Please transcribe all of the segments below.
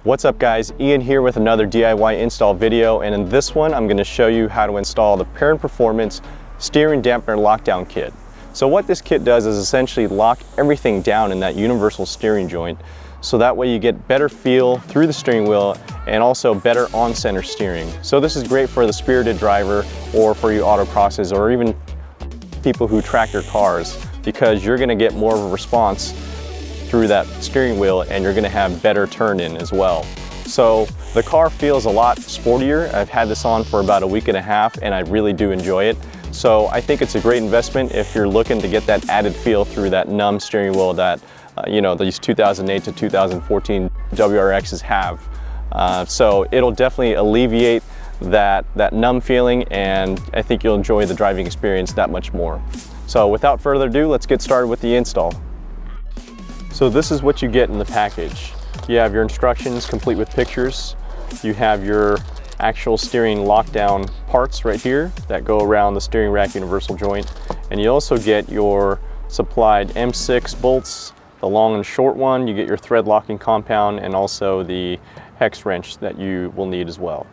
What's up guys, Ian here with another DIY install video, and in this one I'm going to show you how to install the PERRIN Performance Steering Dampener Lockdown Kit. So what this kit does is essentially lock everything down in that universal steering joint, so that way you get better feel through the steering wheel and also better on-center steering. So this is great for the spirited driver or for you autocrosses or even people who track your cars, because you're going to get more of a response through that steering wheel and you're going to have better turn-in as well. So the car feels a lot sportier. I've had this on for about a week and a half and I really do enjoy it. So I think it's a great investment if you're looking to get that added feel through that numb steering wheel that these 2008 to 2014 WRXs have. So it'll definitely alleviate that numb feeling, and I think you'll enjoy the driving experience that much more. So without further ado, let's get started with the install. So this is what you get in the package. You have your instructions complete with pictures. You have your actual steering lockdown parts right here that go around the steering rack universal joint. And you also get your supplied M6 bolts, the long and short one. You get your thread locking compound and also the hex wrench that you will need as well.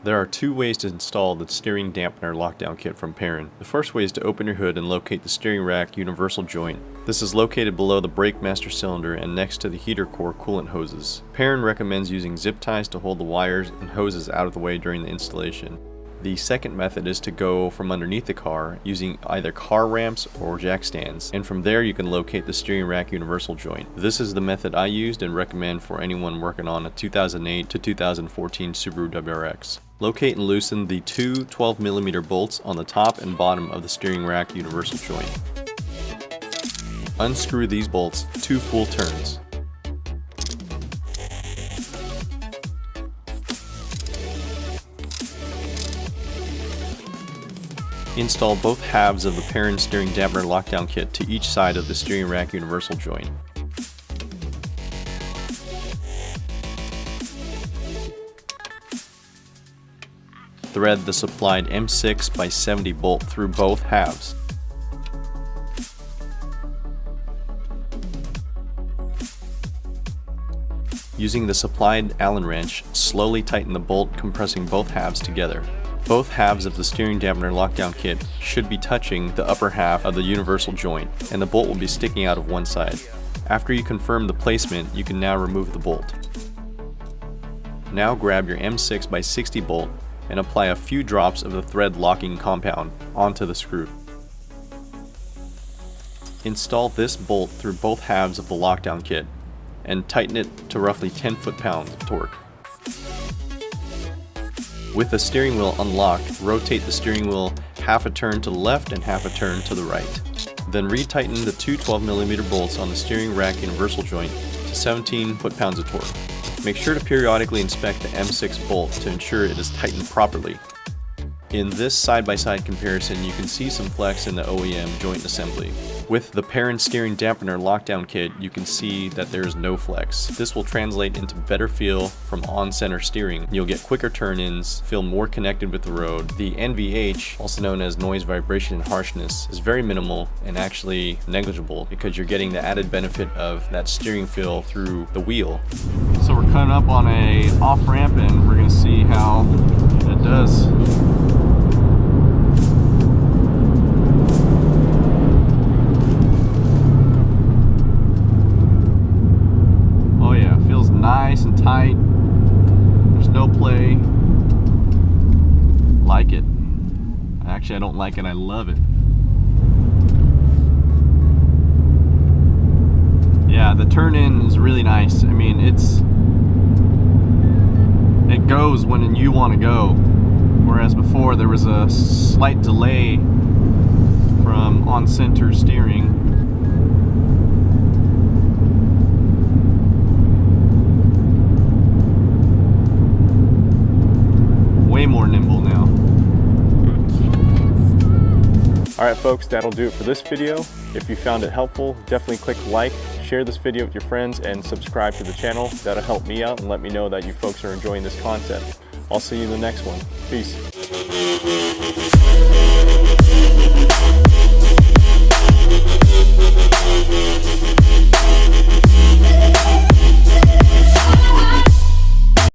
There are two ways to install the steering dampener lockdown kit from PERRIN. The first way is to open your hood and locate the steering rack universal joint. This is located below the brake master cylinder and next to the heater core coolant hoses. PERRIN recommends using zip ties to hold the wires and hoses out of the way during the installation. The second method is to go from underneath the car using either car ramps or jack stands, and from there you can locate the steering rack universal joint. This is the method I used and recommend for anyone working on a 2008 to 2014 Subaru WRX. Locate and loosen the two 12mm bolts on the top and bottom of the steering rack universal joint. Unscrew these bolts 2 full turns. Install both halves of the PERRIN steering dampener lockdown kit to each side of the steering rack universal joint. Thread the supplied M6 by 70 bolt through both halves. Using the supplied Allen wrench, slowly tighten the bolt, compressing both halves together. Both halves of the steering dampener lockdown kit should be touching the upper half of the universal joint, and the bolt will be sticking out of one side. After you confirm the placement, you can now remove the bolt. Now grab your M6 by 60 bolt and apply a few drops of the thread locking compound onto the screw. Install this bolt through both halves of the lockdown kit and tighten it to roughly 10 foot-pounds of torque. With the steering wheel unlocked, rotate the steering wheel half a turn to the left and half a turn to the right. Then retighten the two 12mm bolts on the steering rack universal joint to 17 foot-pounds of torque. Make sure to periodically inspect the M6 bolt to ensure it is tightened properly. In this side-by-side comparison, you can see some flex in the OEM joint assembly. With the PERRIN steering dampener lockdown kit, you can see that there is no flex. This will translate into better feel from on-center steering. You'll get quicker turn-ins, feel more connected with the road. The NVH, also known as noise, vibration, and harshness, is very minimal and actually negligible because you're getting the added benefit of that steering feel through the wheel. So we're coming up on a off-ramp and we're going to see how it does. Nice and tight. There's no play. Like it. Actually, I don't like it. I love it. Yeah, the turn-in is really nice. I mean, it goes when you want to go. Whereas before there was a slight delay from on-center steering. Way more nimble now. Alright folks, that'll do it for this video. If you found it helpful, definitely click like, share this video with your friends, and subscribe to the channel. That'll help me out and let me know that you folks are enjoying this content. I'll see you in the next one. Peace. We'll be right back.